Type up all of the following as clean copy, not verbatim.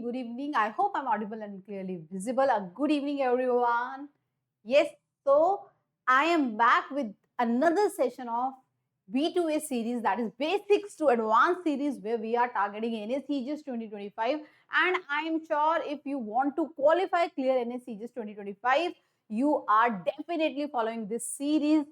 good evening. I hope I'm audible and clearly visible. A good evening, everyone. Yes, so I am back with another session of B2A series, that is Basics to Advanced series, where we are targeting NSEJS 2025. And I'm sure if you want to qualify clear NSEJS 2025, you are definitely following this series.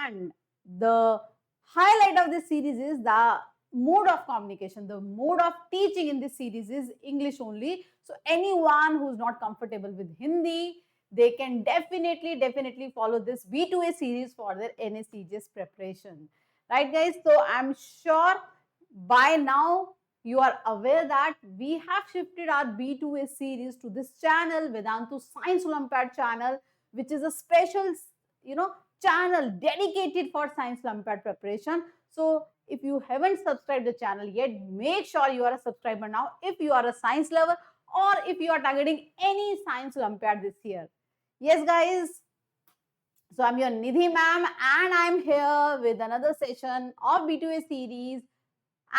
And the highlight of this series is the mode of communication. The mode of teaching in this series is English only. So anyone who's not comfortable with Hindi, they can definitely follow this B2A series for their NSEJS preparation. Right, guys? So I'm sure by now you are aware that we have shifted our B2A series to this channel, Vedantu Science Olympiad channel, which is a special, channel dedicated for Science Olympiad preparation. So if you haven't subscribed the channel yet, make sure you are a subscriber now if you are a science lover or if you are targeting any Science Olympiad this year. Yes, guys. So I'm your Nidhi ma'am and I'm here with another session of B2A series,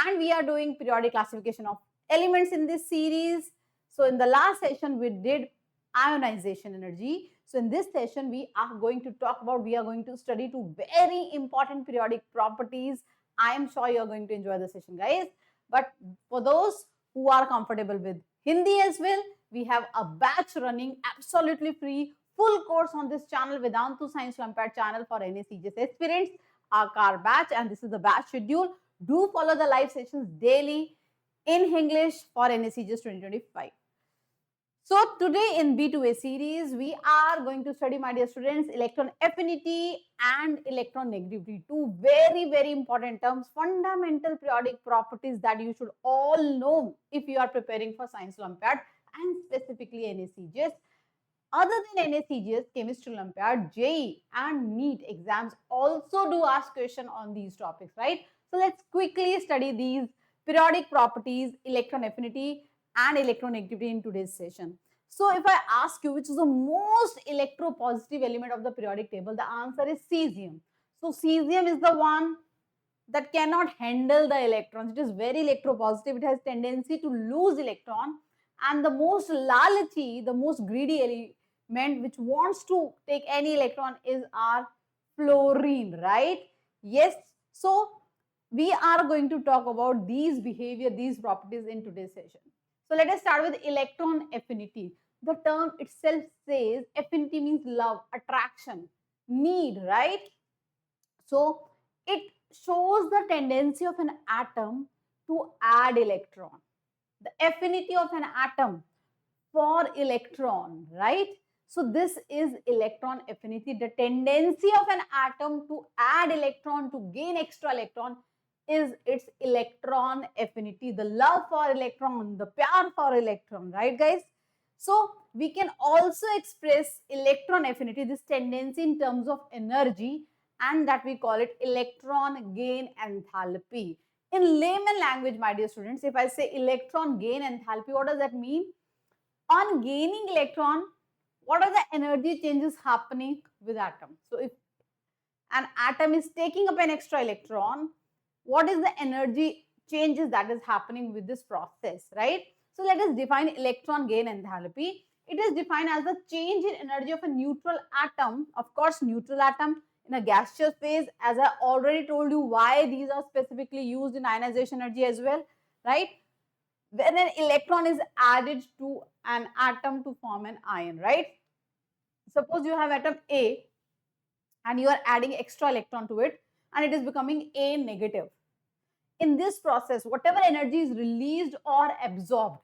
and we are doing periodic classification of elements in this series. So in the last session we did ionization energy. So in this session we are going to study two very important periodic properties. I am sure you are going to enjoy the session, guys. But for those who are comfortable with Hindi as well, we have a batch running absolutely free, full course on this channel, Vedantu Science Olympiad channel, for NSEJS aspirants, our batch, and this is the batch schedule. Do follow the live sessions daily in English for NSEJS 2025. So today in B2A series, we are going to study, my dear students, electron affinity and electronegativity. Two very important terms, fundamental periodic properties that you should all know if you are preparing for Science Olympiad and specifically NSEJS. Other than NSEJS, Chemistry Olympiad, JEE and NEET exams also do ask question on these topics, right? So let's quickly study these periodic properties, electron affinity and electronegativity in today's session. So if I ask you which is the most electropositive element of the periodic table, the answer is cesium. So cesium is the one that cannot handle the electrons. It is very electropositive. It has tendency to lose electron. And the most lalchi, the most greedy element which wants to take any electron is our fluorine, right? Yes. So we are going to talk about these behavior, these properties in today's session. So let us start with electron affinity. The term itself says affinity means love, attraction, need, right? So it shows the tendency of an atom to add electron. The affinity of an atom for electron, right? So this is electron affinity. The tendency of an atom to add electron, to gain extra electron, is its electron affinity. The love for electron, the pyar for electron, right, guys? So we can also express electron affinity, this tendency, in terms of energy, and that we call it electron gain enthalpy. In layman language, my dear students, if I say electron gain enthalpy, what does that mean? On gaining electron, what are the energy changes happening with atom? So if an atom is taking up an extra electron, what is the energy changes that is happening with this process, right? So let us define electron gain enthalpy. It is defined as the change in energy of a neutral atom, of course neutral atom, in a gaseous phase, as I already told you why these are specifically used in ionization energy as well, right? When an electron is added to an atom to form an ion, right? Suppose you have atom A and you are adding extra electron to it and it is becoming A negative. In this process, whatever energy is released or absorbed,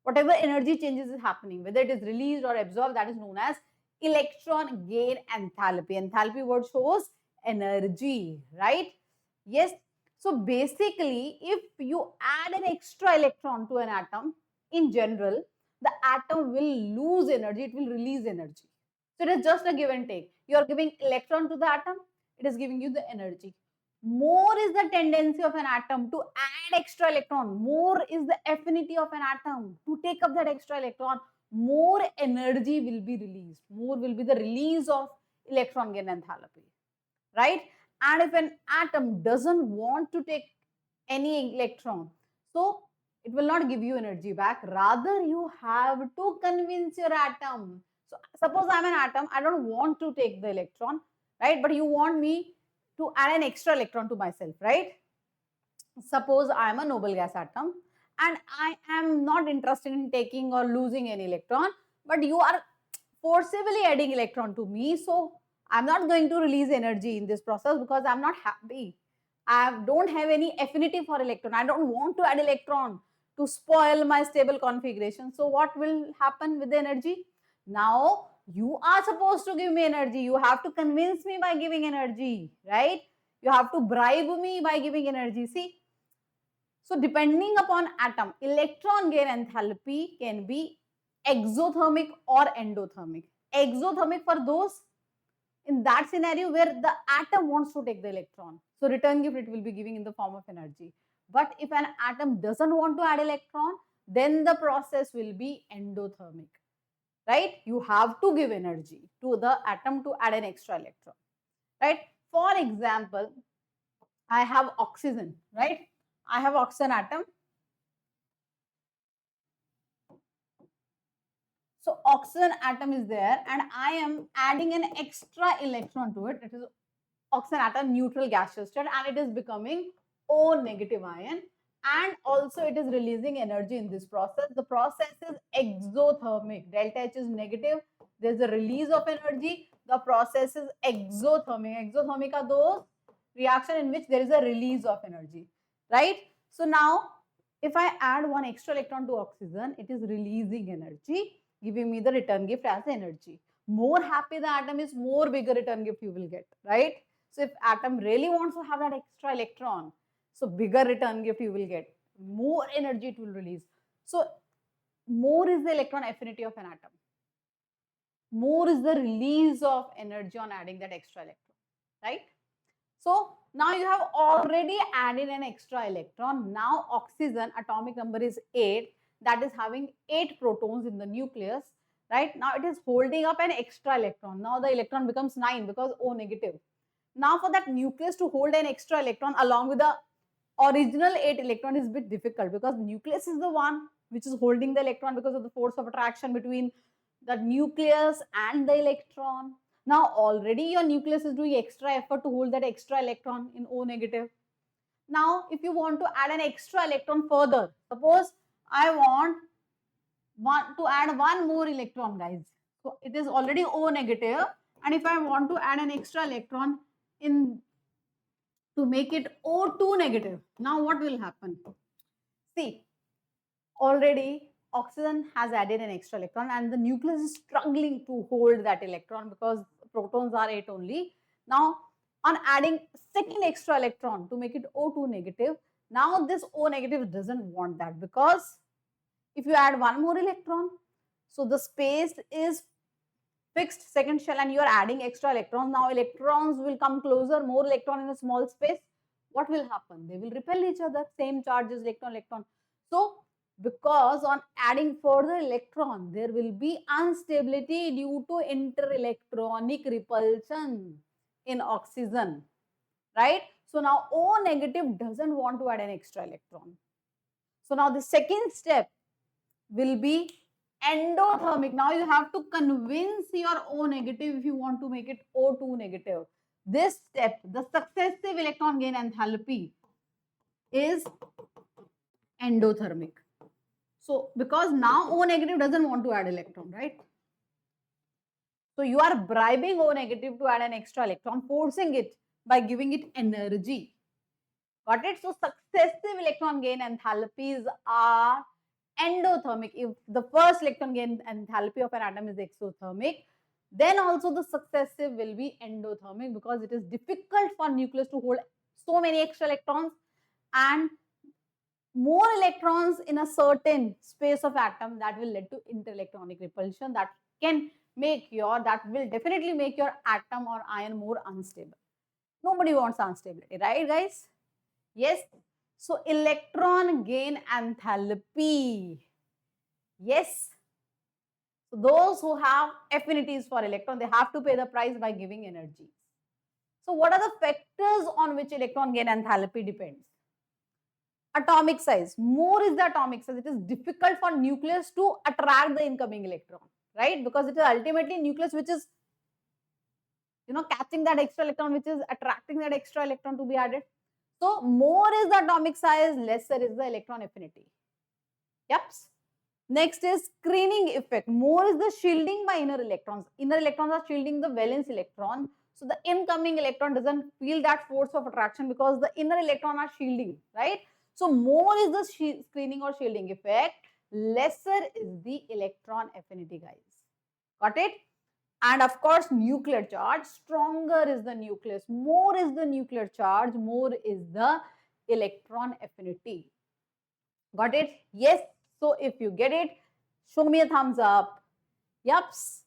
whatever energy changes is happening, whether it is released or absorbed, that is known as electron gain enthalpy. Enthalpy word shows energy, right? Yes. So basically, if you add an extra electron to an atom, in general, the atom will lose energy, it will release energy. So it is just a give and take. You are giving electron to the atom, it is giving you the energy. More is the tendency of an atom to add extra electron, more is the affinity of an atom to take up that extra electron, more energy will be released, more will be the release of electron gain enthalpy, right? And if an atom doesn't want to take any electron, so it will not give you energy back. Rather, you have to convince your atom. So suppose I'm an atom, I don't want to take the electron, right? But you want me to add an extra electron to myself, right? Suppose I am a noble gas atom and I am not interested in taking or losing any electron, but you are forcibly adding electron to me. So I'm not going to release energy in this process because I'm not happy. I don't have any affinity for electron. I don't want to add electron to spoil my stable configuration. So what will happen with the energy? Now you are supposed to give me energy. You have to convince me by giving energy, right? You have to bribe me by giving energy. See, so depending upon atom, electron gain enthalpy can be exothermic or endothermic. Exothermic for those in that scenario where the atom wants to take the electron. So return gift it will be giving in the form of energy. But if an atom doesn't want to add electron, then the process will be endothermic, right? You have to give energy to the atom to add an extra electron, right? For example, I have oxygen, right? I have oxygen atom. So oxygen atom is there and I am adding an extra electron to it. It is oxygen atom neutral gaseous state and it is becoming O negative ion, and also it is releasing energy in this process. The process is exothermic. Delta H is negative. There is a release of energy. The process is exothermic. Exothermic are those reaction in which there is a release of energy, right? So now if I add one extra electron to oxygen, it is releasing energy, giving me the return gift as energy. More happy the atom is, more bigger return gift you will get, right? So if atom really wants to have that extra electron, so bigger return gift you will get, more energy it will release. So more is the electron affinity of an atom. More is the release of energy on adding that extra electron, right? So now you have already added an extra electron. Now oxygen atomic number is 8, that is having 8 protons in the nucleus, right? Now it is holding up an extra electron. Now the electron becomes 9 because O negative. Now for that nucleus to hold an extra electron along with the original 8 electron is a bit difficult because nucleus is the one which is holding the electron because of the force of attraction between the nucleus and the electron. Now already your nucleus is doing extra effort to hold that extra electron in O negative. Now if you want to add an extra electron further, suppose I want to add one more electron, guys. So it is already O negative, and if I want to add an extra electron in to make it O2 negative, now what will happen? See, already oxygen has added an extra electron and the nucleus is struggling to hold that electron because protons are 8 only. Now on adding second extra electron to make it O2 negative, now this O negative doesn't want that, because if you add one more electron, so the space is fixed second shell and you are adding extra electrons. Now electrons will come closer, more electron in a small space. What will happen? They will repel each other, same charges, electron. So because on adding further electron, there will be instability due to interelectronic repulsion in oxygen, right? So now O negative doesn't want to add an extra electron. So now the second step will be endothermic. Now you have to convince your O negative if you want to make it O2 negative. This step, the successive electron gain enthalpy, is endothermic. So because now O negative doesn't want to add electron, right? So you are bribing O negative to add an extra electron, forcing it by giving it energy. Got it? So successive electron gain enthalpies are endothermic. If the first electron gain enthalpy of an atom is exothermic, then also the successive will be endothermic, because it is difficult for nucleus to hold so many extra electrons, and more electrons in a certain space of atom that will lead to interelectronic repulsion that will definitely make your atom or ion more unstable. Nobody wants instability, right guys? Yes. So electron gain enthalpy. Yes. So those who have affinities for electron, they have to pay the price by giving energy. So what are the factors on which electron gain enthalpy depends? atomic size. More is the atomic size. It is difficult for nucleus to attract the incoming electron, right? Because it is ultimately nucleus which is, catching that extra electron, which is attracting that extra electron to be added. So more is the atomic size, lesser is the electron affinity. Yep. Next is screening effect. More is the shielding by inner electrons. Inner electrons are shielding the valence electron. So the incoming electron doesn't feel that force of attraction because the inner electron are shielding, right? So more is the screening or shielding effect. Lesser is the electron affinity, guys. Got it? And of course, nuclear charge. Stronger is the nucleus. More is the nuclear charge. More is the electron affinity. Got it? Yes. So if you get it, show me a thumbs up. Yups.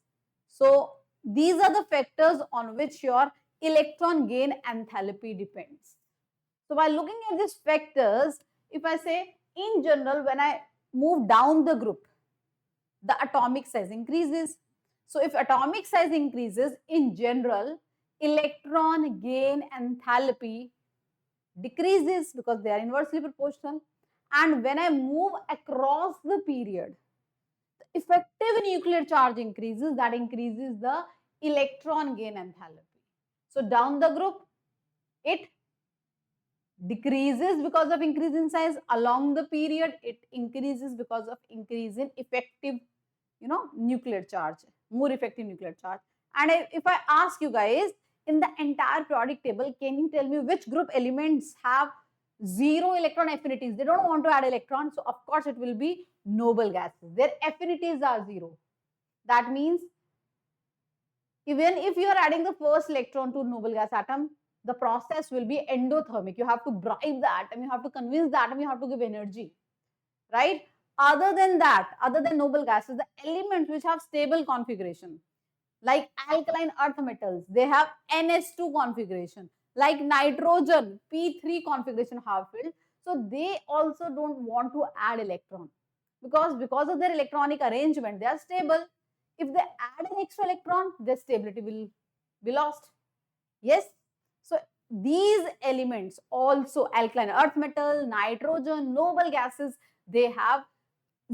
So these are the factors on which your electron gain enthalpy depends. So by looking at these factors, if I say in general, when I move down the group, the atomic size increases. So if atomic size increases, in general, electron gain enthalpy decreases because they are inversely proportional. And when I move across the period, the effective nuclear charge increases, that increases the electron gain enthalpy. So down the group, it decreases because of increase in size. Along the period, it increases because of increase in effective, nuclear charge, more effective nuclear charge. And if I ask you guys, in the entire periodic table, can you tell me which group elements have zero electron affinities? They don't want to add electrons. So of course it will be noble gases. Their affinities are zero. That means even if you are adding the first electron to noble gas atom, the process will be endothermic. You have to bribe the atom, you have to convince the atom, you have to give energy, right? Other than that, other than noble gases, the elements which have stable configuration, like alkaline earth metals, they have NS2 configuration, like nitrogen, P3 configuration half filled. So they also don't want to add electron because of their electronic arrangement, they are stable. If they add an extra electron, their stability will be lost. Yes. So these elements also, alkaline earth metal, nitrogen, noble gases, they have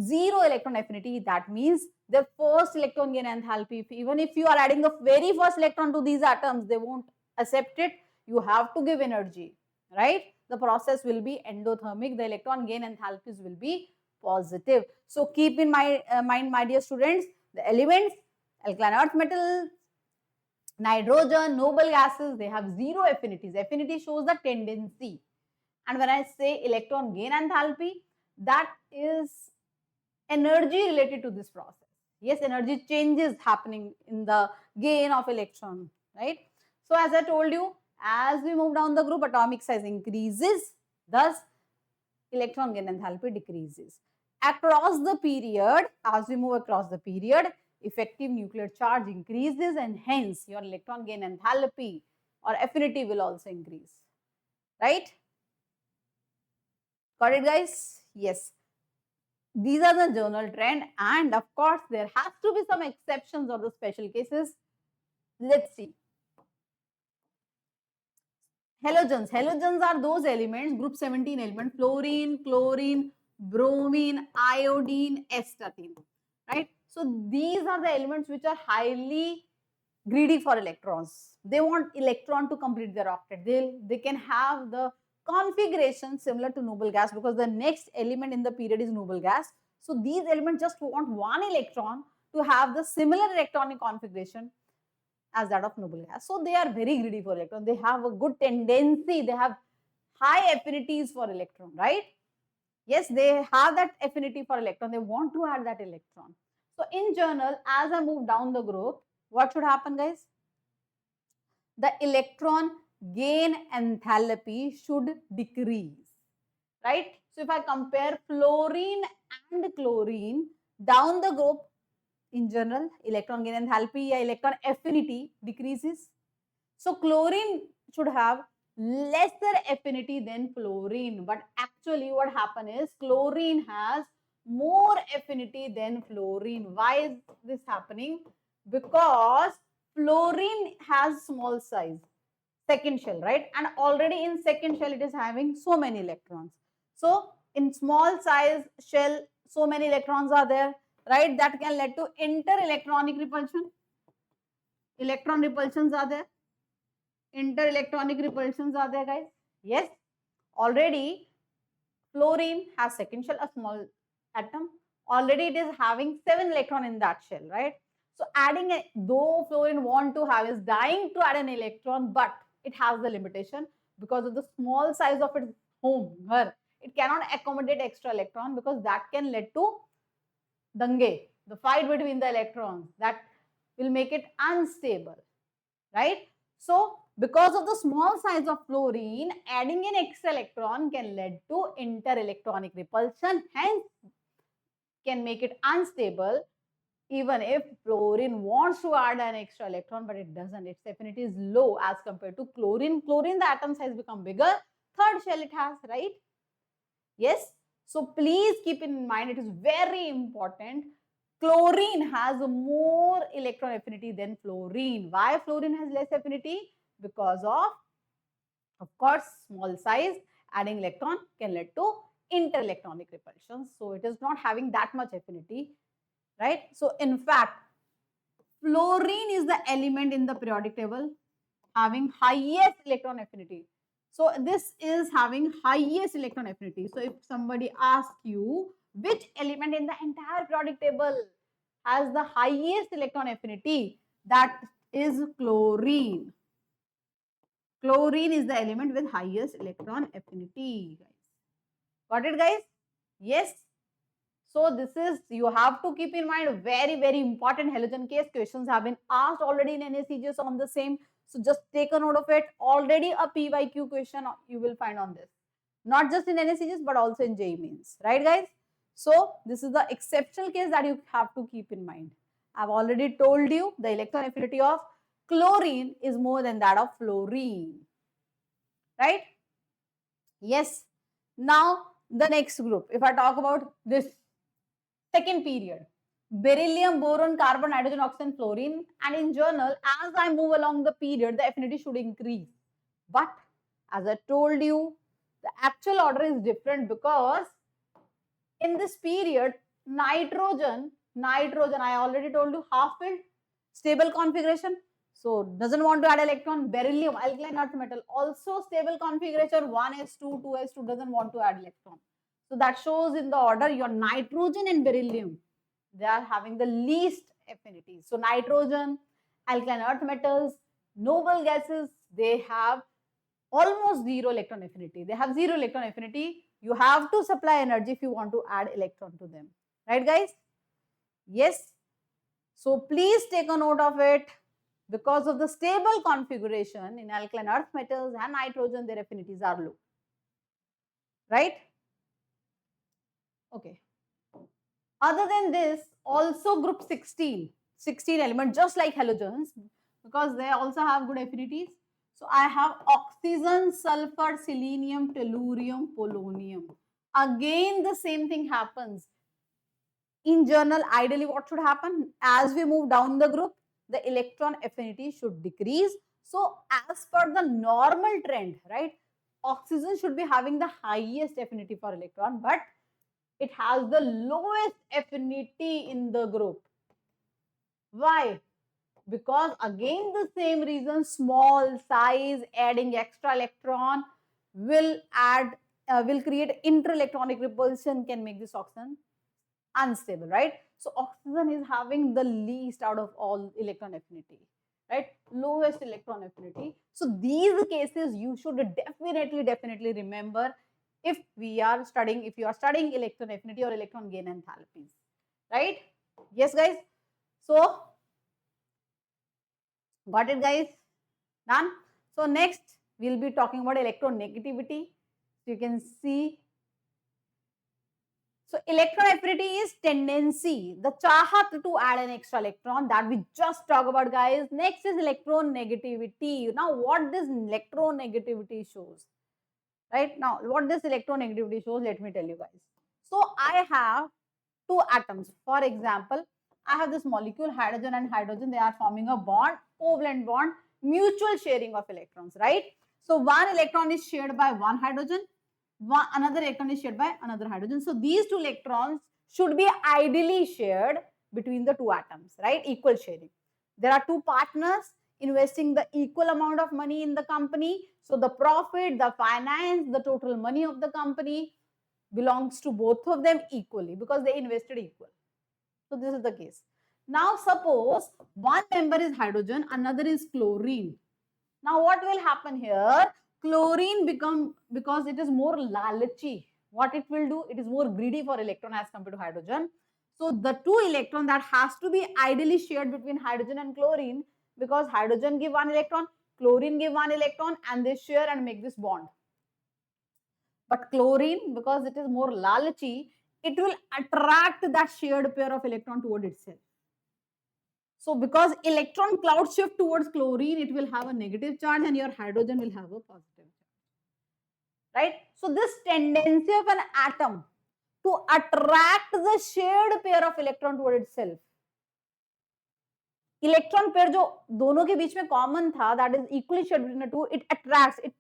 zero electron affinity. That means the first electron gain enthalpy, even if you are adding the very first electron to these atoms, they won't accept it. You have to give energy, right? The process will be endothermic. The electron gain enthalpies will be positive. So keep in mind, my dear students, the elements, alkaline earth metal, nitrogen, noble gases, they have zero affinities. Affinity shows the tendency. And when I say electron gain enthalpy, that is energy related to this process. Yes, energy changes happening in the gain of electron, right? So as I told you, as we move down the group, atomic size increases, thus electron gain enthalpy decreases. Across the period, as we move across the period, effective nuclear charge increases and hence your electron gain enthalpy or affinity will also increase, right? Got it, guys? Yes. These are the general trend, and of course there has to be some exceptions or the special cases. Let's see. Halogens. Halogens are those elements, group 17 element, fluorine, chlorine, bromine, iodine, astatine, right? So these are the elements which are highly greedy for electrons. They want electron to complete their octet. They can have the configuration similar to noble gas because the next element in the period is noble gas. So these elements just want one electron to have the similar electronic configuration as that of noble gas. So they are very greedy for electron. They have a good tendency. They have high affinities for electron, right? Yes, they have that affinity for electron. They want to add that electron. So in general, as I move down the group, what should happen, guys? The electron gain enthalpy should decrease, right? So if I compare fluorine and chlorine down the group, in general, electron gain enthalpy or electron affinity decreases. So chlorine should have lesser affinity than fluorine, but actually what happened is chlorine has more affinity than fluorine. Why is this happening? Because fluorine has small size, second shell, right? And already in second shell it is having so many electrons. So in small size shell, so many electrons are there, right? That can lead to inter-electronic repulsion. Electron repulsions are there. Inter-electronic repulsions are there, guys. Yes, already fluorine has second shell, a small atom. Already it is having 7 electron in that shell, right? So adding a, though fluorine want to have is dying to add an electron, but it has the limitation because of the small size of its home, her. It cannot accommodate extra electron because that can lead to dange, the fight between the electrons. That will make it unstable, right? So because of the small size of fluorine, adding an extra electron can lead to inter-electronic repulsion, hence can make it unstable even if fluorine wants to add an extra electron, but it doesn't. Its affinity is low as compared to chlorine. Chlorine, the atom size become bigger. Third shell it has, right? Yes. So please keep in mind, it is very important. Chlorine has more electron affinity than fluorine. Why fluorine has less affinity? Because of course, small size, adding electron can lead to inter-electronic repulsions. So it is not having that much affinity, right? So in fact, fluorine is the element in the periodic table having highest electron affinity. So this is having highest electron affinity. So if somebody asks you which element in the entire periodic table has the highest electron affinity, that is chlorine. Chlorine is the element with highest electron affinity, guys. Got it, guys? Yes. So this is, you have to keep in mind, very, very important halogen case. Questions have been asked already in NSEJS on the same. So just take a note of it. Already a PYQ question you will find on this. Not just in NSEJS, but also in JEE Mains. Right, guys? So this is the exceptional case that you have to keep in mind. I've already told you the electron affinity of chlorine is more than that of fluorine. Right? Yes. Now, the next group. If I talk about this second period, beryllium, boron, carbon, nitrogen, oxygen, fluorine, and in general, as I move along the period, the affinity should increase. But as I told you, the actual order is different because in this period, nitrogen, I already told you, half filled, stable configuration. So doesn't want to add electron. Beryllium, alkaline earth metal, also stable configuration, 1s2, 2s2, doesn't want to add electron. So that shows in the order your nitrogen and beryllium, they are having the least affinity. So nitrogen, alkaline earth metals, noble gases, they have almost zero electron affinity. They have zero electron affinity. You have to supply energy if you want to add electron to them. Right, guys? Yes. So please take a note of it. Because of the stable configuration in alkaline earth metals and nitrogen, their affinities are low. Right? Okay. Other than this, also group 16 element, just like halogens, because they also have good affinities. So I have oxygen, sulfur, selenium, tellurium, polonium. Again, the same thing happens. In general, ideally what should happen? As we move down the group, the electron affinity should decrease. So as per the normal trend, right, oxygen should be having the highest affinity for electron, but it has the lowest affinity in the group. Why? Because again the same reason, small size, adding extra electron will create inter-electronic repulsion, can make this oxygen unstable, right? So oxygen is having the least out of all electron affinity, right? Lowest electron affinity. So these cases you should definitely remember if you are studying electron affinity or electron gain enthalpies, right? Yes, guys. So got it, guys? Done. So next we'll be talking about electronegativity. So you can see, so electron affinity is tendency, the chahat to add an extra electron, that we just talk about, guys. Next is electronegativity. Now what this electronegativity shows, right? Now what this electronegativity shows, let me tell you, guys. So I have two atoms. For example, I have this molecule, hydrogen and hydrogen, they are forming a bond, covalent bond, mutual sharing of electrons, right? So one electron is shared by one hydrogen, another electron is shared by another hydrogen. So these two electrons should be ideally shared between the two atoms, right? Equal sharing. There are two partners investing the equal amount of money in the company. So the profit, the finance, the total money of the company belongs to both of them equally because they invested equal. So this is the case. Now suppose one member is hydrogen, another is chlorine. Now what will happen here? Chlorine become, because it is more lalachi, what it will do? It is more greedy for electron as compared to hydrogen. So the two electron that has to be ideally shared between hydrogen and chlorine, because hydrogen give one electron, chlorine give one electron, and they share and make this bond. But chlorine, because it is more lalachi, it will attract that shared pair of electron toward itself. So because electron cloud shift towards chlorine, it will have a negative charge and your hydrogen will have a positive charge. Right? So this tendency of an atom to attract the shared pair of electron toward itself. Electron pair जो दोनों के बीच में common था, that is equally shared between the two, it attracts, it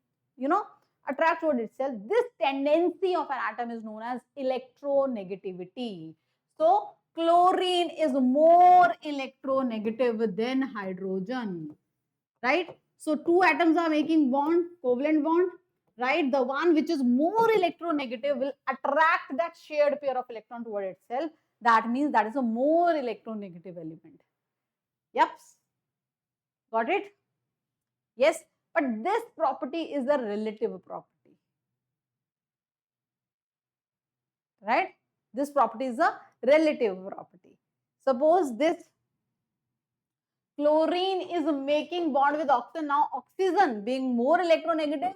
attracts toward itself. This tendency of an atom is known as electronegativity. So chlorine is more electronegative than hydrogen, right? So two atoms are making bond, covalent bond, right? The one which is more electronegative will attract that shared pair of electron toward itself. That means that is a more electronegative element. Yep. Got it? Yes. But this property is a relative property. Right? This property is a relative property. Suppose this chlorine is making bond with oxygen. Now oxygen being more electronegative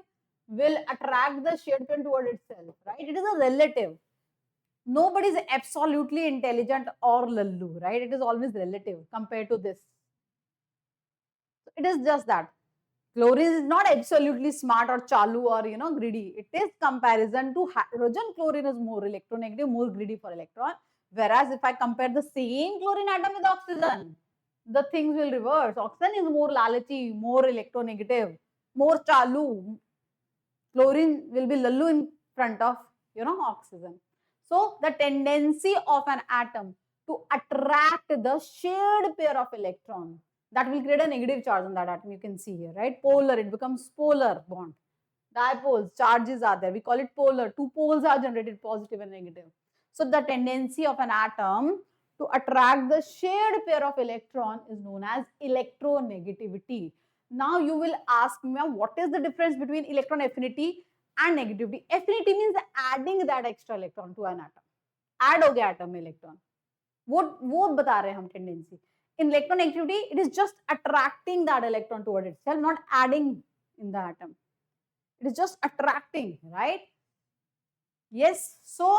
will attract the shared pair toward itself. Right? It is a relative. Nobody is absolutely intelligent or lallu. Right? It is always relative compared to this. It is just that. Chlorine is not absolutely smart or chalu or greedy. It is comparison to hydrogen. Chlorine is more electronegative, more greedy for electron. Whereas if I compare the same chlorine atom with oxygen, the things will reverse. Oxygen is more lalachi, more electronegative, more chalu. Chlorine will be lallu in front of oxygen. So the tendency of an atom to attract the shared pair of electrons, that will create a negative charge on that atom. You can see here, right? Polar, it becomes polar bond. Dipoles, charges are there. We call it polar. Two poles are generated, positive and negative. So the tendency of an atom to attract the shared pair of electron is known as electronegativity. Now you will ask me, what is the difference between electron affinity and negativity? Affinity means adding that extra electron to an atom. Add हो गया atom में electron. वो बता रहे हैं हम tendency. In electronegativity, it is just attracting that electron toward itself, not adding in the atom. It is just attracting, right? Yes. So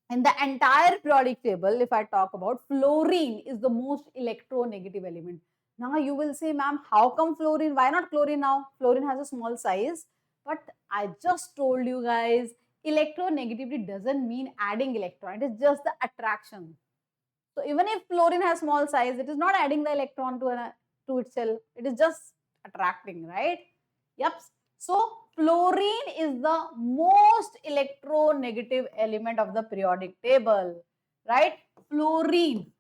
in the entire periodic table, if I talk about, fluorine is the most electronegative element. Now you will say, ma'am, how come fluorine? Why not chlorine now? Fluorine has a small size. But I just told you guys, electronegativity doesn't mean adding electron. It is just the attraction. So even if fluorine has small size, it is not adding the electron to itself. It is just attracting, right? Yep. So fluorine is the most electronegative element of the periodic table, right? Fluorine.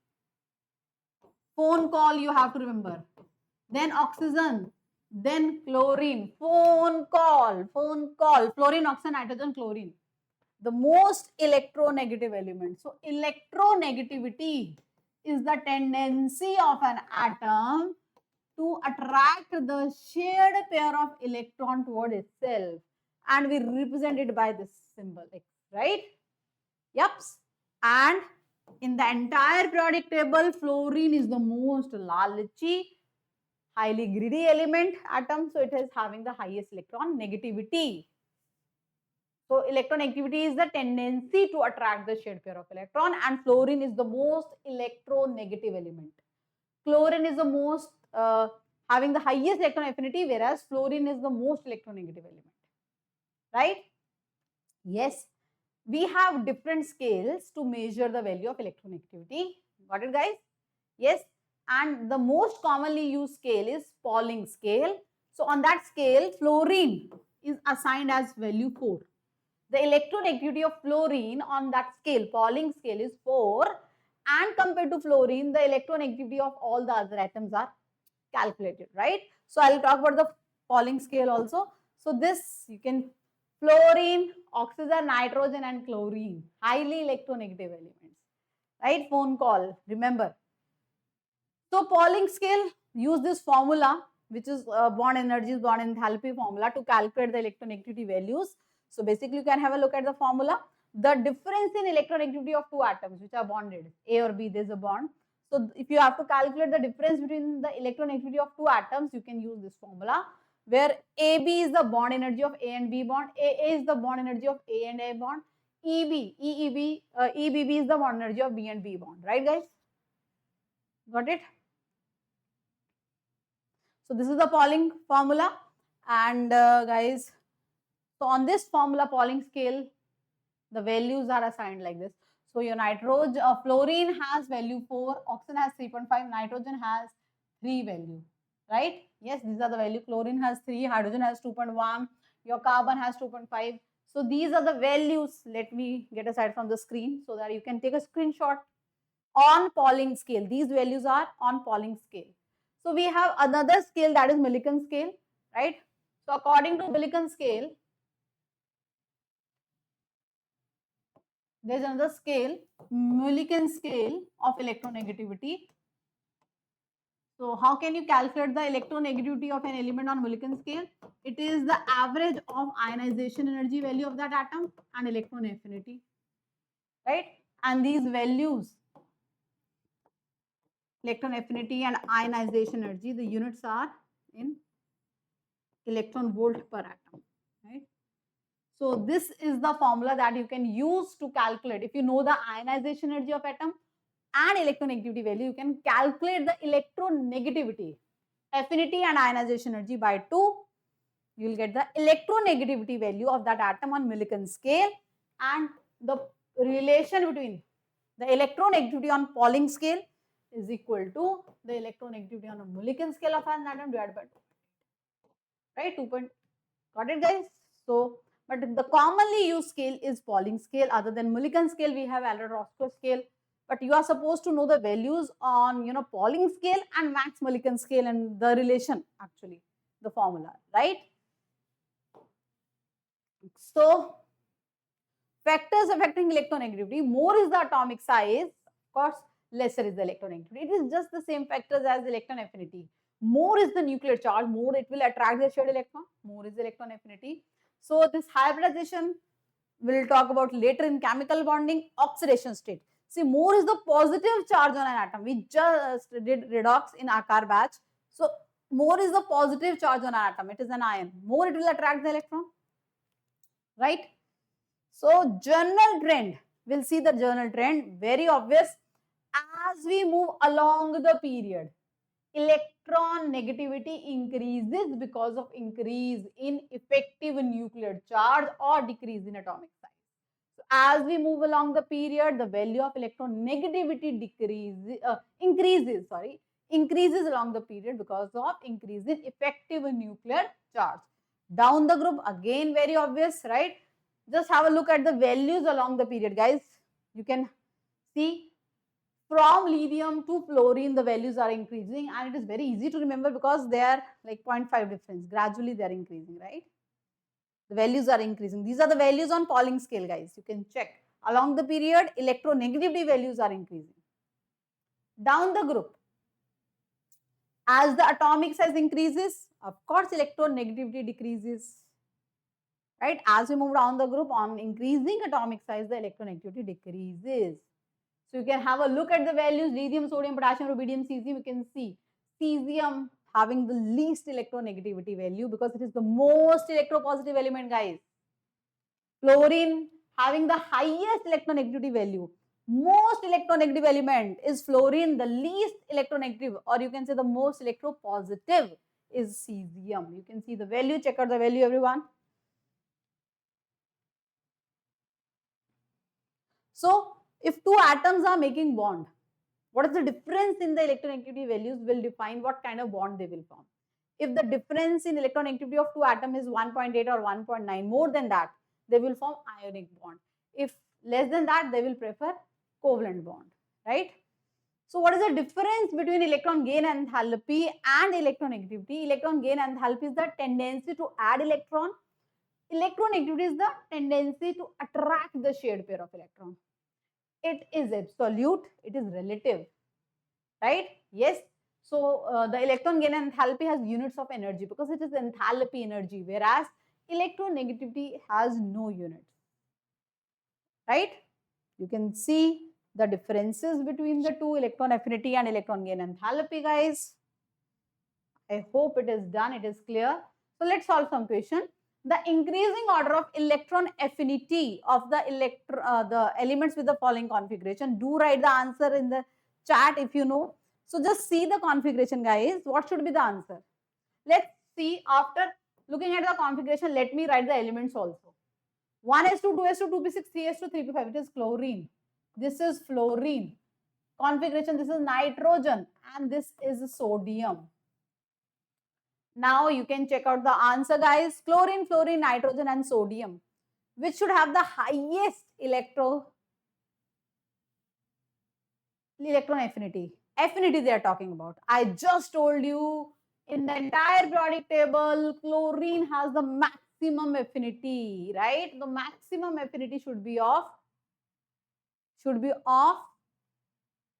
Phone call, you have to remember. Then oxygen. Then chlorine. Phone call. Fluorine, oxygen, nitrogen, chlorine. The most electronegative element. So electronegativity is the tendency of an atom to attract the shared pair of electron toward itself, and we represent it by this symbol X, right? Yep. And in the entire periodic table, fluorine is the most lalachi, highly greedy element atom, so it is having the highest electron negativity. So electronegativity is the tendency to attract the shared pair of electron, and fluorine is the most electronegative element. Chlorine is the most having the highest electron affinity, whereas fluorine is the most electronegative element. Right? Yes. We have different scales to measure the value of electronegativity. Got it, guys? Yes. And the most commonly used scale is Pauling scale. So on that scale, fluorine is assigned as value 4. the electronegativity of fluorine on that scale, Pauling scale, is 4, and compared to fluorine, the electronegativity of all the other atoms are calculated, right? So I'll talk about the Pauling scale also. So this you can, fluorine, oxygen, nitrogen, and chlorine, highly electronegative elements, right? Phone call, remember. So Pauling scale, use this formula, which is bond energies, bond enthalpy formula, to calculate the electronegativity values. So basically, you can have a look at the formula. The difference in electronegativity of two atoms which are bonded, A or B, there's a bond. So if you have to calculate the difference between the electronegativity of two atoms, you can use this formula, where AB is the bond energy of A and B bond, AA is the bond energy of A and A bond, EBB is the bond energy of B and B bond, right guys? Got it? So this is the Pauling formula, and guys, so on this formula Pauling scale, the values are assigned like this. So your nitrogen, fluorine has value 4, oxygen has 3.5, nitrogen has 3 value, right? Yes, these are the value. Chlorine has 3, hydrogen has 2.1, your carbon has 2.5. So these are the values. Let me get aside from the screen so that you can take a screenshot. On Pauling scale, these values are on Pauling scale. So we have another scale, that is Millikan scale, right? So according to Millikan scale, there's another scale, Millikan scale of electronegativity. So how can you calculate the electronegativity of an element on Millikan scale? It is the average of ionization energy value of that atom and electron affinity, right? And these values, electron affinity and ionization energy, the units are in electron volt per atom, right? So this is the formula that you can use to calculate. If you know the ionization energy of atom and electronegativity value, you can calculate the electronegativity, affinity and ionization energy by 2. You will get the electronegativity value of that atom on Millikan scale, and the relation between the electronegativity on Pauling scale is equal to the electronegativity on a Millikan scale of an atom divided by 2. Right? 2. Got it, guys? So, but the commonly used scale is Pauling scale. Other than Millikan scale, we have Allen-Roscoe scale. But you are supposed to know the values on, Pauling scale and Max Millikan scale and the relation, actually, the formula, right? So, factors affecting electronegativity, more is the atomic size, of course, lesser is the electronegativity. It is just the same factors as electron affinity. More is the nuclear charge, more it will attract the shared electron, more is the electron affinity. So this hybridization we'll talk about later in chemical bonding. Oxidation state. See, more is the positive charge on an atom. We just did redox in Akar batch. So more is the positive charge on an atom. It is an ion. More it will attract the electron, right? So general trend, we'll see the general trend, very obvious. As we move along the period, electron negativity increases because of increase in effective nuclear charge or decrease in atomic size. So as we move along the period, the value of electron negativity increases along the period because of increase in effective nuclear charge. Down the group, again very obvious, right? Just have a look at the values along the period, guys. You can see from lithium to fluorine, the values are increasing, and it is very easy to remember because they are like 0.5 difference. Gradually, they are increasing, right? The values are increasing. These are the values on Pauling scale, guys. You can check. Along the period, electronegativity values are increasing. Down the group, as the atomic size increases, of course, electronegativity decreases. Right? As we move down the group, on increasing atomic size, the electronegativity decreases. So you can have a look at the values: lithium, sodium, potassium, rubidium, cesium. You can see cesium having the least electronegativity value because it is the most electropositive element, guys. Fluorine having the highest electronegativity value. Most electronegative element is fluorine, the least electronegative, or you can say the most electropositive is cesium. You can see the value, check out the value, everyone. So, if two atoms are making bond, what is the difference in the electronegativity values will define what kind of bond they will form. If the difference in electronegativity of two atoms is 1.8 or 1.9, more than that, they will form ionic bond. If less than that, they will prefer covalent bond, right? So what is the difference between electron gain enthalpy and electronegativity? Electron gain enthalpy is the tendency to add electron. Electronegativity is the tendency to attract the shared pair of electron. It is absolute, it is relative, right? Yes. So the electron gain enthalpy has units of energy because it is enthalpy energy, whereas electronegativity has no units, right? You can see the differences between the two, electron affinity and electron gain enthalpy, guys. I hope it is done, it is clear. So let's solve some question. The increasing order of electron affinity of the elements with the following configuration. Do write the answer in the chat if you know. So just see the configuration, guys. What should be the answer? Let's see. After looking at the configuration, let me write the elements also. 1s2, 2s2, 2p6, 3s2, 3p5. It is chlorine. This is fluorine. Configuration, this is nitrogen. And this is sodium. Now you can check out the answer, guys. Chlorine, fluorine, nitrogen and sodium. Which should have the highest electron affinity. Affinity they are talking about. I just told you in the entire periodic table, chlorine has the maximum affinity, right? The maximum affinity should be of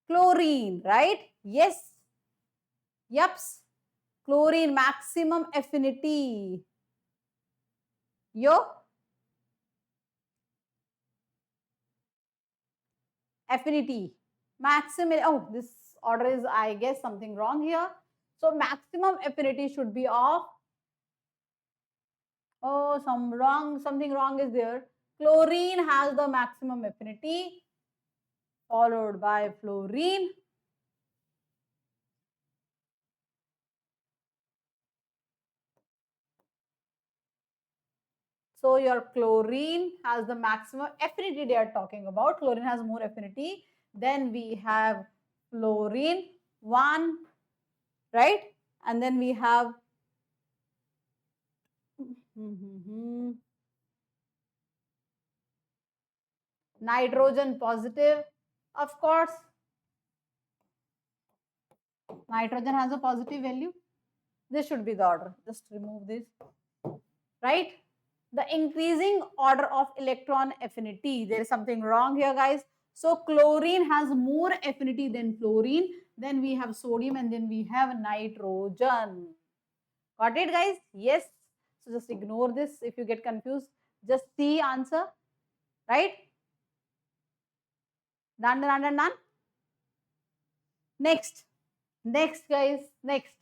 chlorine, right? Yes. Yups. Chlorine maximum affinity. Yo. Affinity. Maximum. Oh, this order is, I guess, something wrong here. So maximum affinity should be of. Oh, something wrong is there. Chlorine has the maximum affinity, followed by fluorine. So your chlorine has the maximum affinity they are talking about. Chlorine has more affinity. Then we have fluorine 1, right? And then we have nitrogen positive, of course. Nitrogen has a positive value. This should be the order. Just remove this, right? The increasing order of electron affinity. There is something wrong here, guys. So chlorine has more affinity than fluorine. Then we have sodium and then we have nitrogen. Got it, guys? Yes. So just ignore this if you get confused. Just see answer, right? Done, done, done, done. Next, guys, next.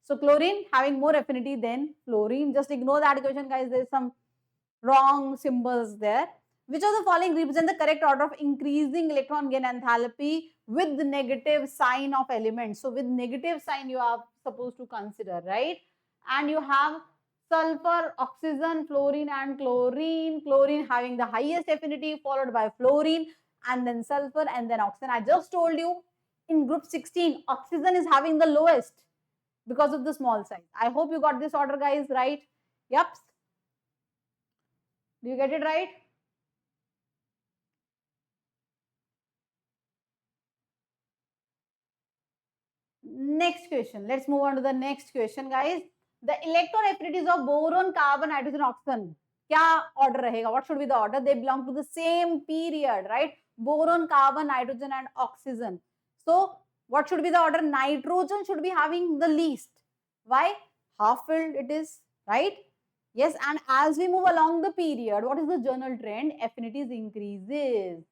So chlorine having more affinity than fluorine. Just ignore that equation, guys. There is some wrong symbols there. Which of the following represent the correct order of increasing electron gain enthalpy with the negative sign of elements? So with negative sign you are supposed to consider, right? And you have sulfur, oxygen, fluorine and chlorine. Chlorine having the highest affinity, followed by fluorine and then sulfur and then oxygen. I just told you in group 16, oxygen is having the lowest because of the small size. I hope you got this order, guys, right? Yep. Do you get it right? Next question. Let's move on to the next question, guys. The electron affinities of boron, carbon, nitrogen, oxygen. Kya order rahega? What should be the order? They belong to the same period, right? Boron, carbon, nitrogen, and oxygen. So, what should be the order? Nitrogen should be having the least. Why? Half filled it is, right? Yes, and as we move along the period, what is the general trend? Affinities increases.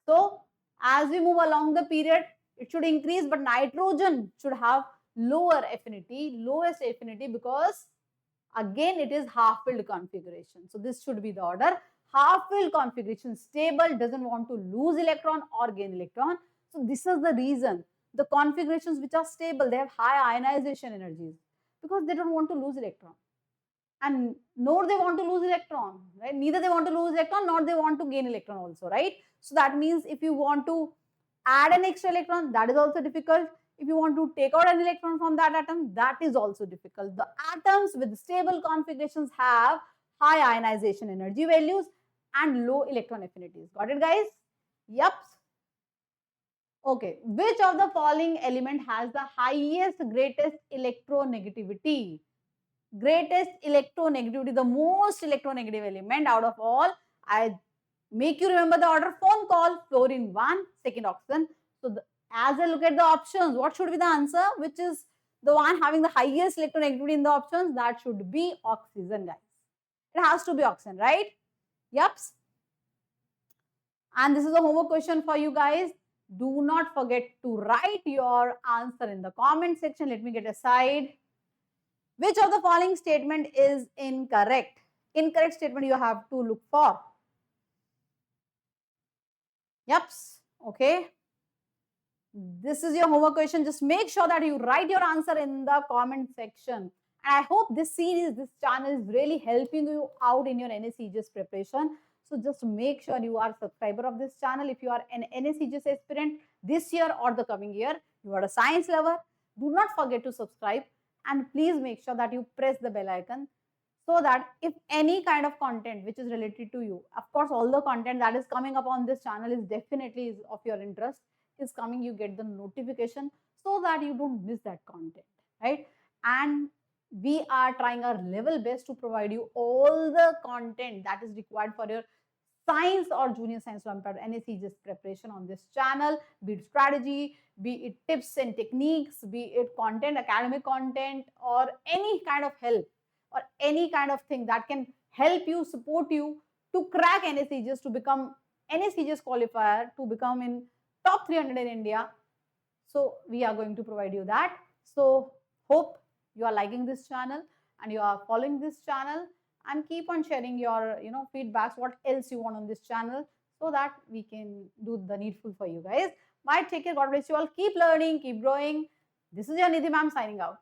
So, as we move along the period, it should increase, but nitrogen should have lower affinity, lowest affinity, because again it is half-filled configuration. So this should be the order. Half-filled configuration, stable, doesn't want to lose electron or gain electron. So this is the reason. The configurations which are stable, they have high ionization energies because they don't want to lose electron. And nor they want to lose electron, right? Neither they want to lose electron, nor they want to gain electron also, right? So that means if you want to add an extra electron, that is also difficult. If you want to take out an electron from that atom, that is also difficult. The atoms with stable configurations have high ionization energy values, and low electron affinities. Got it, guys? Yep. Okay. Which of the following element has the highest, greatest electronegativity? Greatest electronegativity, the most electronegative element out of all. I make you remember the order: phone call, fluorine 1, second oxygen. So as I look at the options, what should be the answer? Which is the one having the highest electronegativity in the options? That should be oxygen, guys. It has to be oxygen, right? Yep. And this is a homework question for you guys. Do not forget to write your answer in the comment section. Let me get aside. Which of the following statement is incorrect? Incorrect statement you have to look for. Yep. Okay. This is your homework question. Just make sure that you write your answer in the comment section. And I hope this series, this channel is really helping you out in your NSEJS preparation. So just make sure you are a subscriber of this channel. If you are an NSEJS aspirant this year or the coming year, you are a science lover, do not forget to subscribe, and please make sure that you press the bell icon so that if any kind of content which is related to you, of course, all the content that is coming up on this channel is definitely of your interest, is coming, you get the notification so that you don't miss that content, right? And we are trying our level best to provide you all the content that is required for your science or junior science Olympiad NSEJS preparation on this channel, be it strategy, be it tips and techniques, be it content, academic content, or any kind of help or any kind of thing that can help you, support you to crack NSEJS, to become NSEJS qualifier, to become in top 300 in India. So we are going to provide you that. So hope you are liking this channel and you are following this channel, and keep on sharing your feedbacks, what else you want on this channel, so that we can do the needful for you guys. Bye, take care, God bless you all, keep learning, keep growing. This is your Nidhi ma'am signing out.